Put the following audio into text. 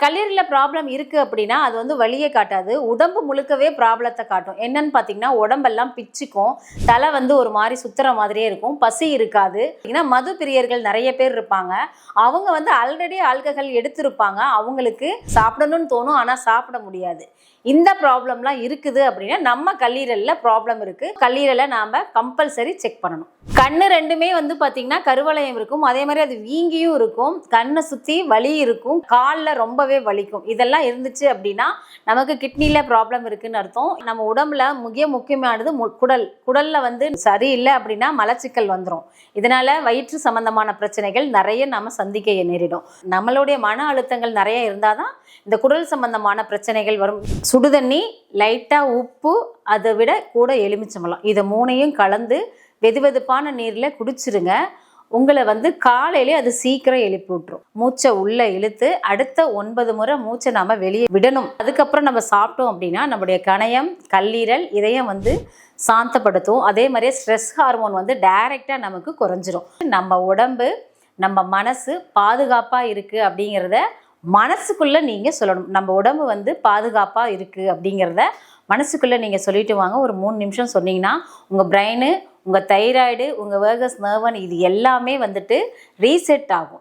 கல்லீரலில் problem இருக்குது அப்படின்னா அது வந்து வலியை காட்டாது, உடம்பு முழுக்கவே ப்ராப்ளத்தை காட்டும். என்னன்னு பார்த்தீங்கன்னா உடம்பெல்லாம் பிச்சுக்கும், தலை வந்து ஒரு மாதிரி சுத்துற மாதிரியே இருக்கும், பசி இருக்காது. ஏன்னா மது பிரியர்கள் நிறைய பேர் இருப்பாங்க, அவங்க வந்து ஆல்ரெடி ஆல்கஹால் எடுத்திருப்பாங்க, அவங்களுக்கு சாப்பிடணும்னு தோணும் ஆனால் சாப்பிட முடியாது. இந்த ப்ராப்ளம்லாம் இருக்குது அப்படின்னா நம்ம கல்லீரலில் ப்ராப்ளம் இருக்குது. கல்லீரலை நாம் கம்பல்சரி செக் பண்ணணும். கண்ணு ரெண்டுமே வந்து பார்த்தீங்கன்னா கருவளையம் இருக்கும், அதே மாதிரி அது வீங்கியும் இருக்கும், கண்ணை சுற்றி வலி இருக்கும், காலில் ரொம்பவே வலிக்கும். இதெல்லாம் இருந்துச்சு அப்படின்னா நமக்கு கிட்னியில் ப்ராப்ளம் இருக்குன்னு அர்த்தம். நம்ம உடம்புல முக்கியமானது குடலில் வந்து சரியில்லை அப்படின்னா மலச்சிக்கல் வந்துடும். இதனால் வயிற்று சம்பந்தமான பிரச்சனைகள் நிறைய நம்ம சந்திக்க நேரிடும். நம்மளுடைய மன அழுத்தங்கள் நிறைய இருந்தால் தான் இந்த குடல் சம்பந்தமான பிரச்சனைகள் வரும். சுடுதண்ணி, லைட்டாக உப்பு, அதை விட கூட எலுமிச்சம்பழம், இதை மூணையும் கலந்து வெதுவெதுப்பான நீரில் குடிச்சிருங்க. உங்களை வந்து காலையிலே அது சீக்கிரம் எழுப்பி விட்டுரும். மூச்சை உள்ளே இழுத்து அடுத்த 9 முறை மூச்சை நாம் வெளியே விடணும். அதுக்கப்புறம் நம்ம சாப்பிட்டோம் அப்படின்னா நம்முடைய கணையம், கல்லீரல், இதயம் வந்து சாந்தப்படுத்தும். அதே மாதிரியே ஸ்ட்ரெஸ் ஹார்மோன் வந்து டைரெக்டாக நமக்கு குறைஞ்சிரும். நம்ம உடம்பு, நம்ம மனசு பாதுகாப்பாக இருக்குது அப்படிங்கிறத மனசுக்குள்ளே நீங்கள் சொல்லணும். நம்ம உடம்பு வந்து பாதுகாப்பாக இருக்குது அப்படிங்கிறத மனசுக்குள்ளே நீங்கள் சொல்லிட்டு வாங்க. ஒரு 3 நிமிஷம் சொன்னீங்கன்னா உங்கள் பிரெயின், உங்கள் தைராய்டு, உங்கள் வேகஸ் நர்வன், இது எல்லாமே வந்துட்டு ரீசெட் ஆகும்.